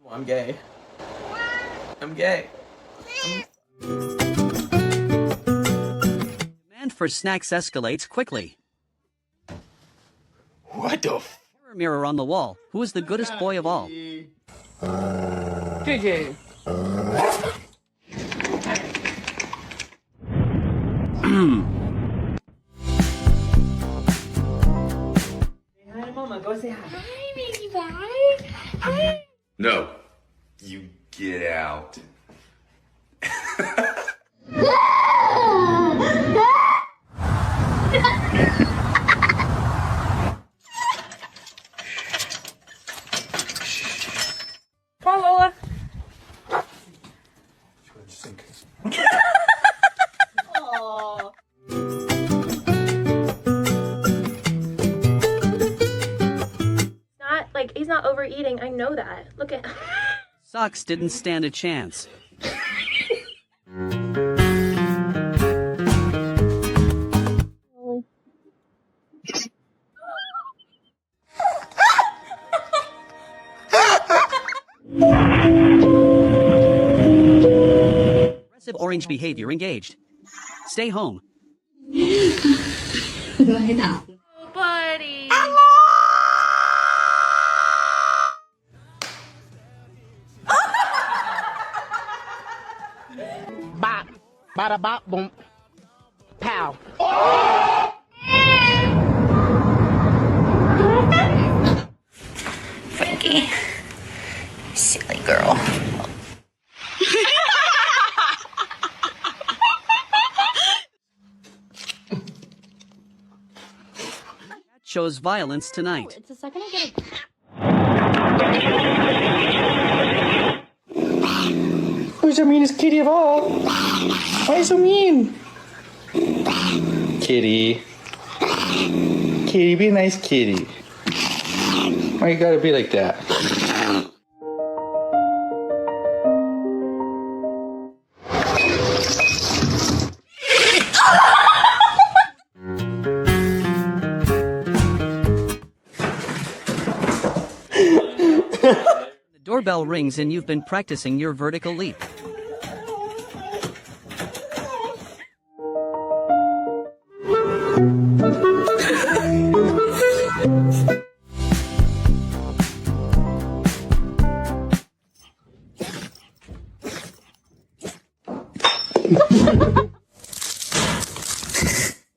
I'm gay. I'm gay. Demand for snacks escalates quickly. What the Mirror on the wall. Who is the goodest boy of all? JJ. Hi, Mama. Go say hi. Hi, baby. Bye. Hi. No, you get out. Come on, Lola. Aww. He's not overeating. I know that. Look at. Socks didn't stand a chance. Aggressive orange behavior engaged. Stay home. Oh, buddy. Bop, bada bop, boom, pow. Frankie. Silly girl. Shows violence tonight. It's the second I get Who's the meanest kitty of all? Why are you so mean? Kitty. Kitty, be a nice kitty. Why you gotta be like that? The doorbell rings and you've been practicing your vertical leap.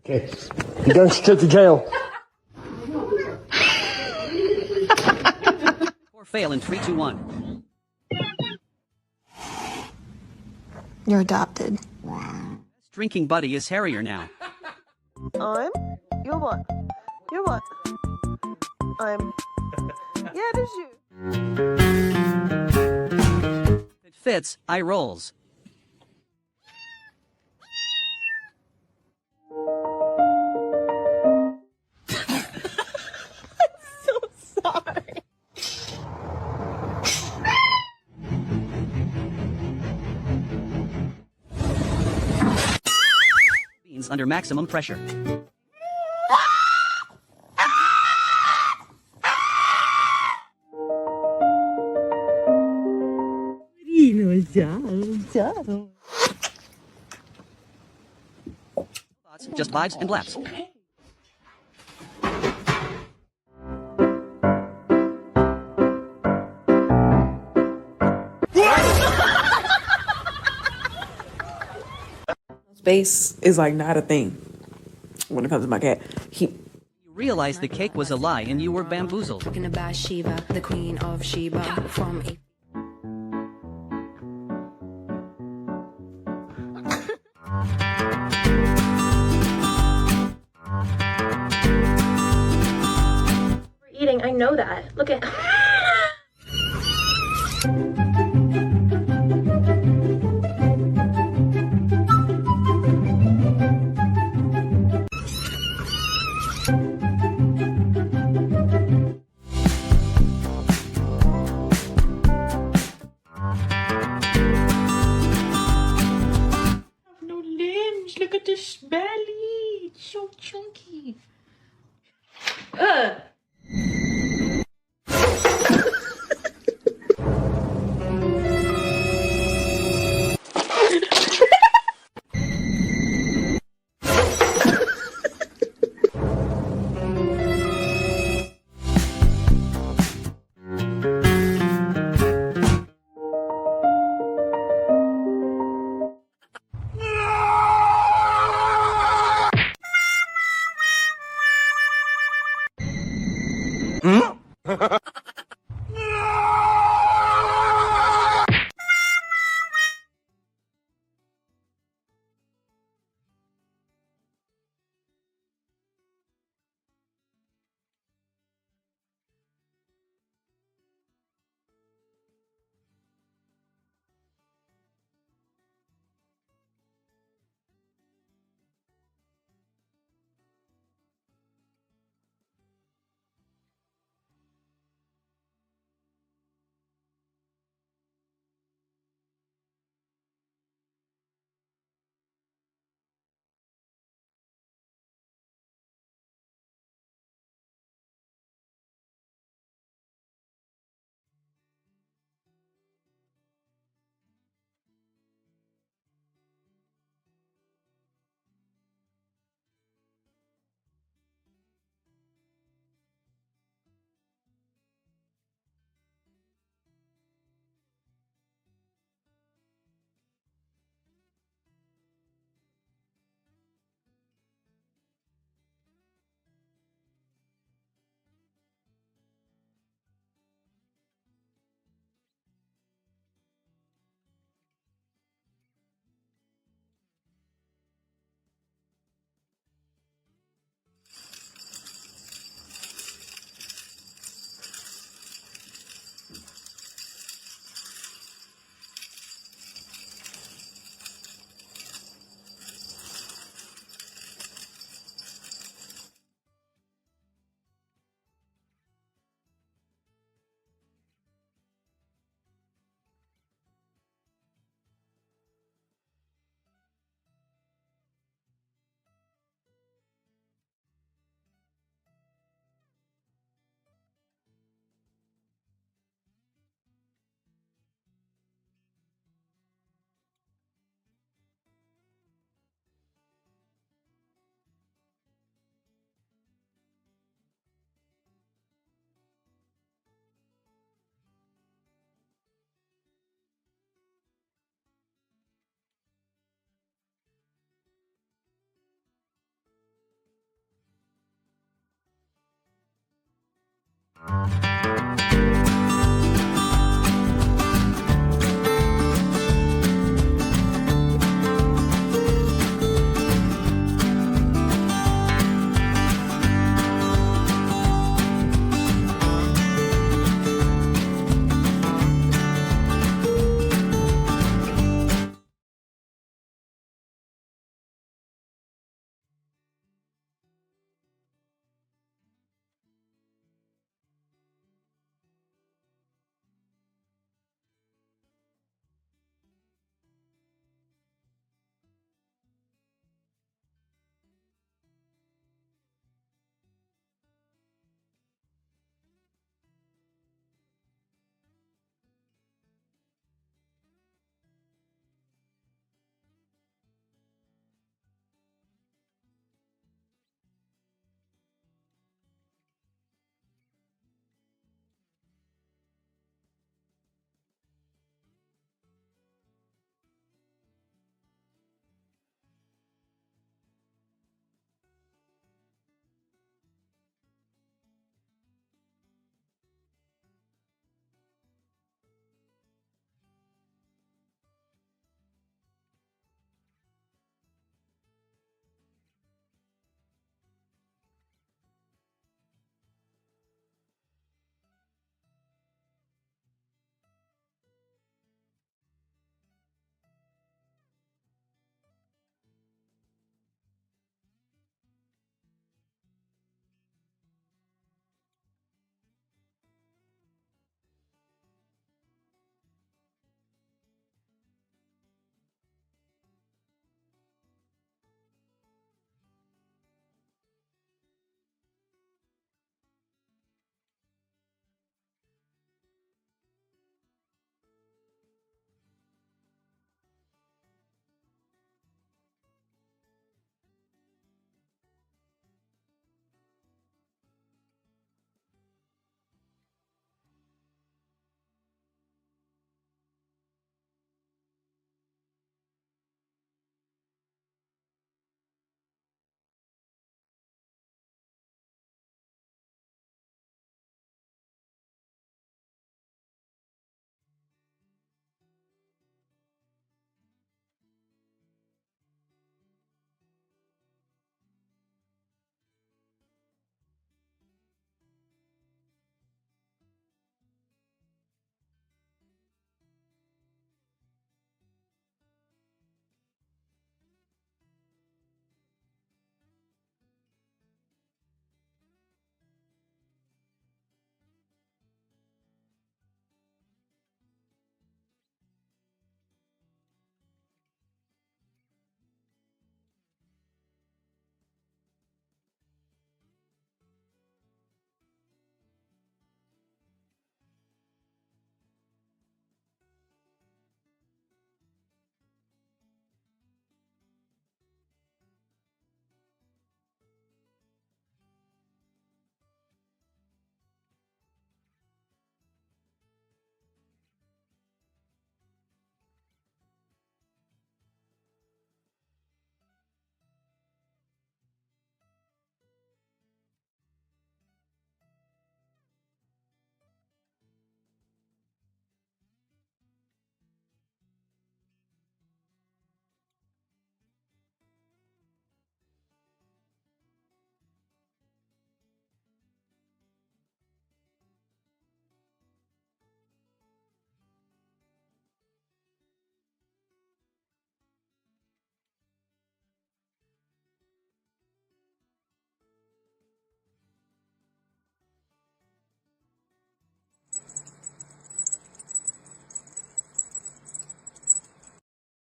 Okay, you're going straight to jail. Or fail in 3, 2, 1. You're adopted. Drinking buddy is hairier now. I'm? You're what? You're what? I'm... Yeah, it is you. It fits, eye rolls. So sorry. Beans under maximum pressure. Just vibes and laughs. Space is like not a thing when it comes to my cat. You realized the cake was a lie and you were bamboozled. Talking about Sheba, the queen of Sheba, from eating. I know that. Look at. No limbs. Look look at this belly. It's so chunky. Ugh.